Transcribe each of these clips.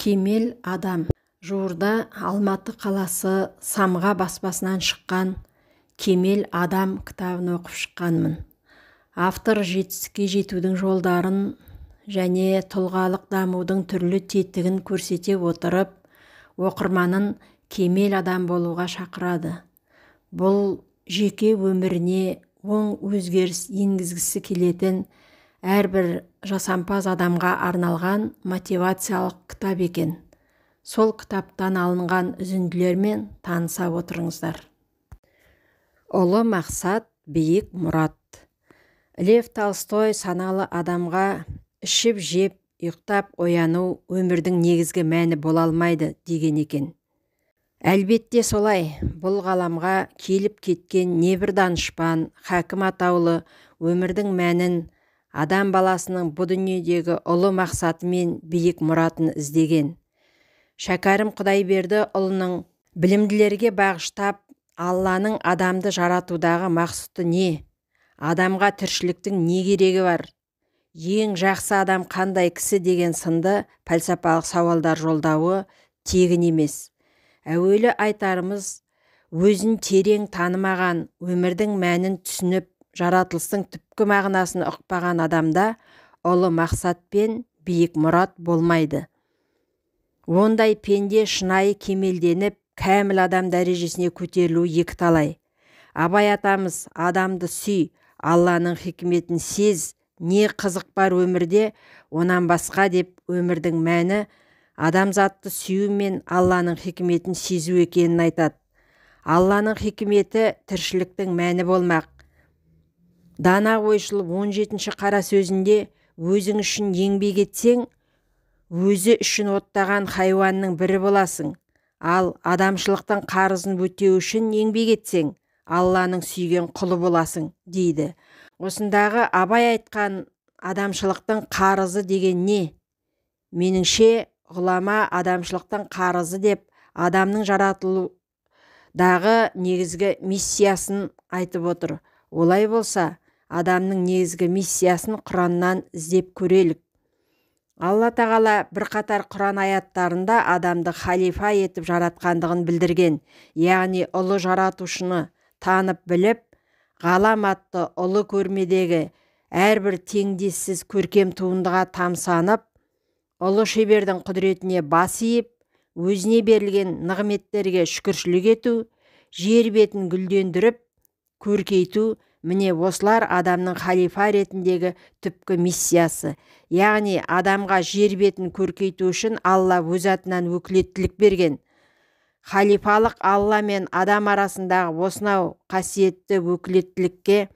Кемел адам. Жуырда Алматы қаласы Самға баспасынан шыққан Кемел адам кітабын оқып шыққанмын. Автор жетістікке жетудің жолдарын және тұлғалық дамудың түрлі тетігін көрсете отырып, оқырманын кемел адам болуға шақырады. Бұл жеке өміріне оң өзгеріс енгізгісі келетін әрбір жасампаз адамға арналған мотивациялық кітап екен. Сол кітаптан алынған үзінділермен таныса отырыңыздар. Ұлы мақсат, биік мұрат. Лев Толстой саналы адамға ішіп-жеп, ұйықтап ояну өмірдің негізгі мәні бола алмайды деген екен. Әлбетте солай. Бұл ғаламға келіп кеткен небір данышпан, хәкім атаулы өмірдің мәнін, адам баласының бұл дүниедегі ұлы мақсаты мен биік мұратын іздеген. Шәкәрім Құдайберді ұлының білімділерге бағыштап, Алланың адамды жаратудағы мақсаты не? Адамға тіршіліктің не керегі бар? Ең жақсы адам қандай кісі деген сынды пәлсапалық сауалдар жолдауы тегін емес. Әуелі айтарымыз, өзін терең танымаған, өмірдің мәнін түсініп, жаратылыстың түпкі мағынасын ұқпаған адамда ұлы мақсат пен биік мұрат болмайды. Ондай пенде шынайы кемелденіп, кәміл адам дәрежесіне көтерілу екі талай. Абай атамыз адамды сүй, Алланың хикметін сез, не қызық бар өмірде, онан басқа деп өмірдің мәні адамзатты сүю мен Алланың хикметін сезу екенін айтады. Алланың хикметі тіршіліктің мәні болмақ. Дана ойшыл 17-ші қара сөзінде өзің үшін еңбек етсең, өзі үшін оттаған хайуанның бірі боласың. Ал адамшылықтың қарызын өтеу үшін еңбек етсең, Алланың сүйген құлы боласың, дейді. Осындағы Абай айтқан адамшылықтың қарызы деген не? Меніңше, ғұлама адамшылықтың қарызы деп адамның жаратылудағы негізгі миссиясын айтып отыр. Олай болса, адамның негізгі миссиясын Құраннан іздеп көрелік. Алла тағала бірқатар Құран аяттарында адамды халифа етіп жаратқандығын білдірген, яғни ұлы жаратушыны танып біліп, ғалам атты ұлы көрмедегі әрбір теңдессіз көркем туындыға тамсанып, ұлы шебердің құдіретіне бас иіп, өзіне берілген нығметтерге шүкіршілік ету, жер бетін гүлдендіріп, көркейту, міне осылар адамның халифа ретіндегі түпкі миссиясы. Яғни адамға жер бетін көркейту үшін Алла өз атынан өкілеттілік берген. Халифалық Алла мен адам арасындағы осынау қасиетті өкілеттілікке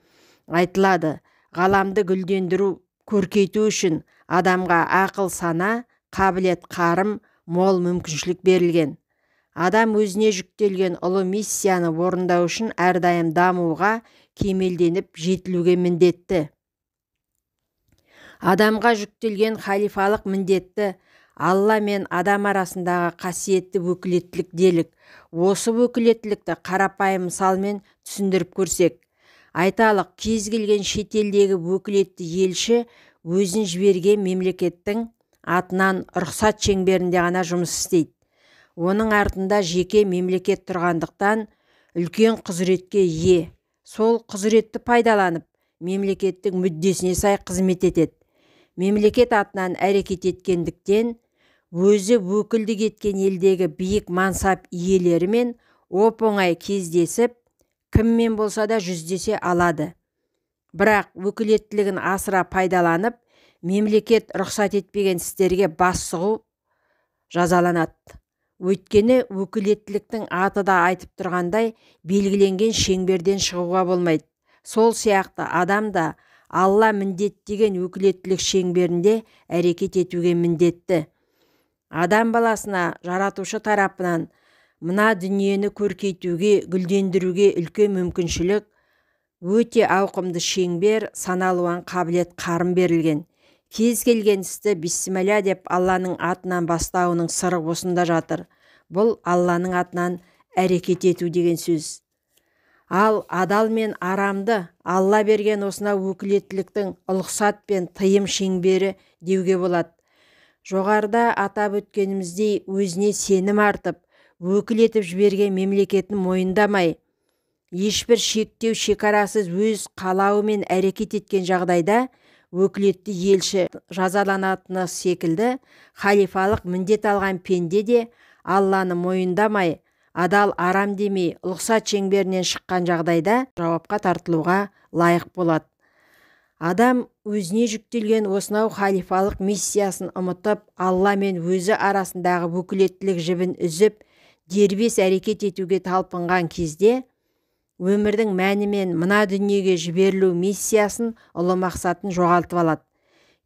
айтылады. Ғаламды гүлдендіру, көркейту үшін адамға ақыл сана, қабілет қарым, мол мүмкіншілік берілген. Адам өзіне жүктелген ұлы миссияны орындау үшін әрдайым дамуға, кемелденіп жетілуге міндетті. Адамға жүктелген халифалық міндетті Алла мен адам арасындағы қасиетті өкілеттілік делік. Осы өкілеттілікті қарапайым мысалмен түсіндіріп көрсек. Айталық, кез келген шетелдегі өкілетті елші өзін жіберген мемлекеттің атынан рұқсат шеңберінде ғана жұмыс істейді. Оның артында жеке мемлекет тұрғандықтан үлкен құзыретке ие. Сол құзыретті пайдаланып, мемлекеттің мүддесіне сай қызмет етеді. Мемлекет атынан әрекет еткендіктен, өзі өкілдік еткен елдегі биік мансап иелерімен оп-оңай кездесіп, кіммен болса да жүздесе алады. Бірақ өкілеттілігін асыра пайдаланып, мемлекет рұқсат етпеген істерге бас сұғу жазаланады. Өйткені өкілеттіліктің аты да айтып тұрғандай белгіленген шеңберден шығуға болмайды. Сол сияқты адам да Алла міндеттеген өкілеттілік шеңберінде әрекет етуге міндетті. Адам баласына жаратушы тарапынан мына дүниені көркейтуге, гүлдендіруге үлкен мүмкіншілік, өте ауқымды шеңбер, саналуан қабілет қарым берілген. Кез келген істі бисмилля деп Алланың атынан бастауының сыры осында жатыр. Бұл Алланың атынан әрекет ету деген сөз. Ал адал мен арамды Алла берген осына өкілеттіліктің ұлықсат пен тыйым шеңбері деуге болады. жоғарыда атап өткеніміздей өзіне сенім артып, өкіл етіп жіберген мемлекетін мойындамай, ешбір шектеу шекарасыз өз қалауымен әрекет еткен жағдайда өкілетті елші жазаланатыны секілді, халифалық міндет алған пенде де Алланы мойындамай, адал арам демей, ұлықсат шеңберінен шыққан жағдайда жауапқа тартылуға лайық болады. Адам өзіне жүктелген осынау халифалық миссиясын ұмытып, Алла мен өзі арасындағы өкілеттілік жібін үзіп, дербес әрекет етуге талпынған кезде, өмірдің мәні мен мына дүниеге жіберілу миссиясын, ұлы мақсатын жоғалтып алады.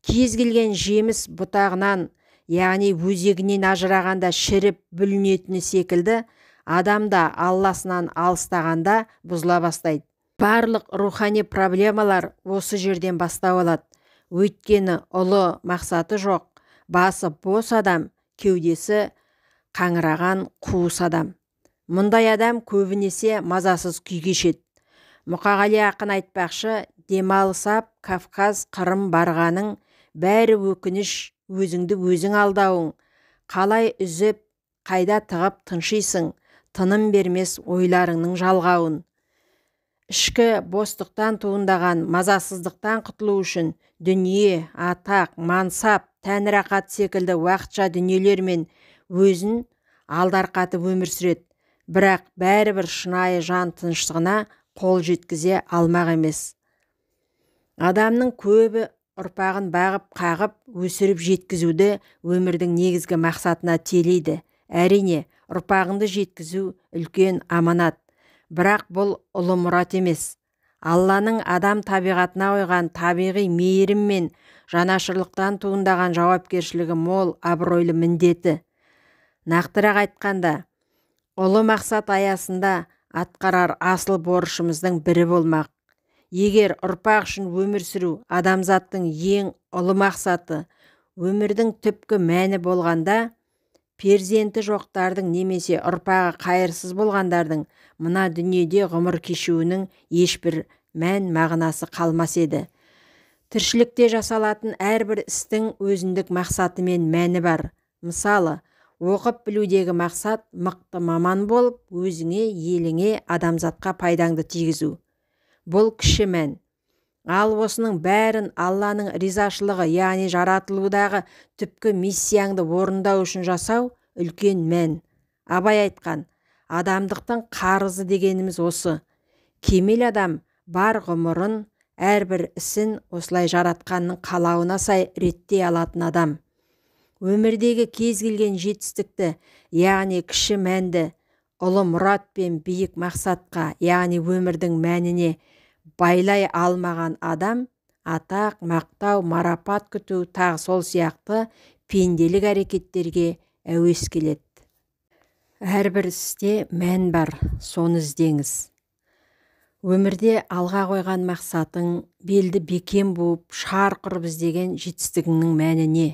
Кез келген жеміс бұтағынан, яғни өзегінен ажырағанда шіріп бүлінетіні секілді, адам да Алласынан алыстағанда бұзыла бастайды. Барлық рухани проблемалар осы жерден бастау алады. Өйткені ұлы мақсаты жоқ, басы бос адам, кеудесі қаңыраған қуыс адам. Мұндай адам көбінесе мазасыз күй кешеді. Мұқағали ақын айтпақшы, демалысап Кавказ Қырым барғаның, бәрі өкініш, өзіңді өзің алдауың. Қалай үзіп, қайда тығып тыншисың, тыным бермес ойларыңның жалғауын. Ішкі бостықтан туындаған мазасыздықтан құтылу үшін дүние, атақ, мансап, тән рақат секілді уақытша дүниелермен өзін алдарқатып өмір сүреді. Бірақ бәрібір шынайы жан тыныштығына қол жеткізе алмақ емес. Адамның көбі ұрпағын бағып қағып өсіріп жеткізуді өмірдің негізгі мақсатына телейді. Әрине, ұрпағыңды жеткізу үлкен аманат. Бірақ бұл ұлы мұрат емес. Алланың адам табиғатына ойған табиғи мейірім мен жанашырлықтан туындаған жауапкершілігі мол, абыройлы міндеті. Нақтырақ айтқанда, ұлы мақсат аясында атқарар асыл борышымыздың бірі болмақ. Егер ұрпақ үшін өмір сүру адамзаттың ең ұлы мақсаты, өмірдің түпкі мәні болғанда, перзенті жоқтардың немесе ұрпағы қайырсыз болғандардың мына дүниеде ғұмыр кешуінің ешбір мән мағынасы қалмас еді. Тіршілікте жасалатын әрбір істің өзіндік мақсаты мен мәні бар. Мысалы, оқып білудегі мақсат мықты маман болып, өзіңе, еліңе, адамзатқа пайдаңды тигізу. Бұл кіші мән. Ал осының бәрін Алланың ризашылығы, яғни жаратылудағы түпкі миссияңды орындау үшін жасау үлкен мән. Абай айтқан, адамдықтың қарызы дегеніміз осы. Кемел адам бар ғұмырын, әрбір ісін осылай жаратқанның қалауына сай реттей алатын адам. Өмірдегі кез келген жетістікті, яғни кіші мәнді, ұлы мұрат пен биік мақсатқа, яғни өмірдің мәніне байлай алмаған адам, атақ, мақтау, марапат күту, тағы сол сияқты пенделік әрекеттерге әуес келеді. Әрбір істе мән бар, соны іздеңіз. Өмірде алға қойған мақсатың, белді бекем буып, шарқ ұрып іздеген жетістігіңнің мәні не?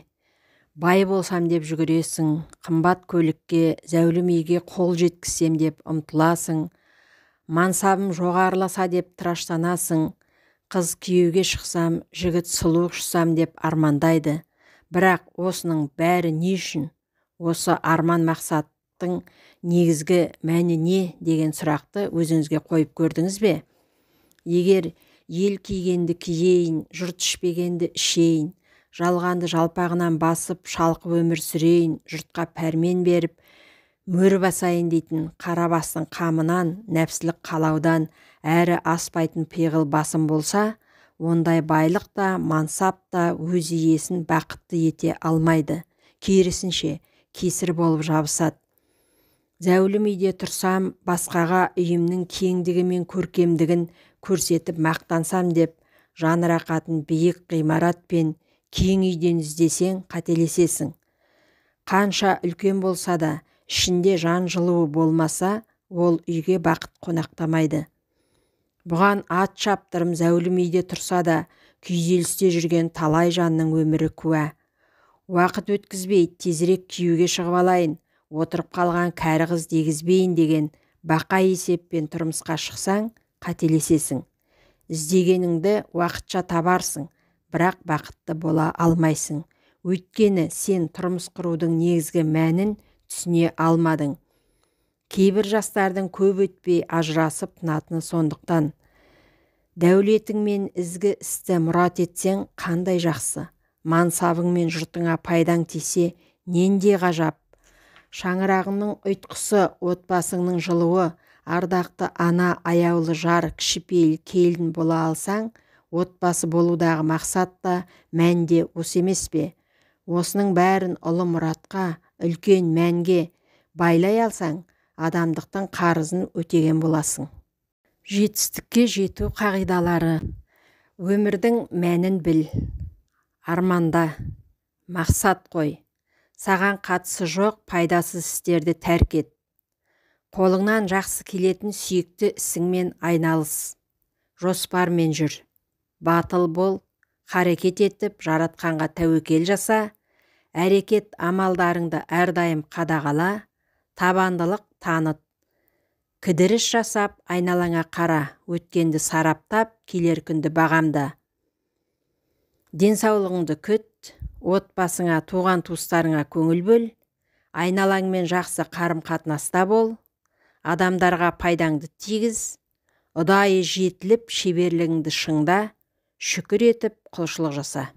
Бай болсам деп жүгіресің, қымбат көлікке, зәулім үйге қол жеткізсем деп ұмтыласың, мансабым жоғарыласа деп тыраштанасың, қыз күйеуге шықсам, жігіт сұлу ұшсам деп армандайды. Бірақ осының бәрі не үшін? Осы арман мақсаттың негізгі мәні не деген сұрақты өзіңізге қойып көрдіңіз бе? Егер ел кигенді киейін, жұрт ішпегенді ішейін, жалғанды жалпағынан басып, шалқып өмір сүрейін, жұртқа пәрмен беріп, мөр басайын дейтін қарабастың қамынан, нәпсілік қалаудан әрі аспайтын пиғыл басым болса, ондай байлық та, мансап та өз иесін бақытты ете алмайды. Керісінше, кесір болып жабысады. Зәулім үйде тұрсам, басқаға үйімнің кеңдігі мен көркемдігін көрсетіп мақтансам деп, жан рақатын биік ғимарат пен кең үйден іздесең, қателесесің. Қанша үлкен болса да, ішінде жан жылуы болмаса, ол үйге бақыт қонақтамайды. Бұған ат шаптырым зәулім үйде тұрса да, күйзелісте жүрген талай жанның өмірі куә. Уақыт өткізбей, тезірек күйеуге шығып алайын, отырып қалған кәрі қыз дегізбейін деген бақа есеппен тұрмысқа шықсаң, қателесесің. Іздегеніңді уақытша табарсың, бірақ бақытты бола алмайсың. Өйткені сен тұрмыс құрудың негізгі мәнін түсіне алмадың. Кейбір жастардың көп өтпей ажырасып тынатыны сондықтан. Дәулетің мен ізгі істі мұрат етсең қандай жақсы. Мансабың мен жұртыңа пайдаң тисе нендей ғажап. Шаңырағыңның ұйтқысы, отбасыңның жылуы, ардақты ана, аяулы жар, кішіпейіл келін бола алсаң, отбасы болудағы мақсат та мәнде осы емес пе? Осының бәрін ұлы мұратқа, үлкен мәнге байлай алсаң, адамдықтың қарызын өтеген боласың. Жетістікке жету қағидалары. Өмірдің мәнін біл. Арманда, мақсат қой. Саған қатысы жоқ пайдасыз істерді тәрк ет. Қолыңнан жақсы келетін сүйікті ісіңмен айналыс. Жоспармен жүр. Батыл бол, харекет етіп, жаратқанға тәуекел жаса. Әрекет амалдарыңды әрдайым қадағала. Табандылық таныт. Кідіріс жасап, айналаңа қара, өткенді сараптап, келер күнді бағамда. Денсаулығыңды күт, отбасыңа, туған туыстарыңа көңіл бөл, айналаңмен жақсы қарым-қатынаста бол, адамдарға пайдаңды тигіз, ұдайы жетіліп, шеберлігіңді шыңда, шүкір етіп, құлшылық жаса.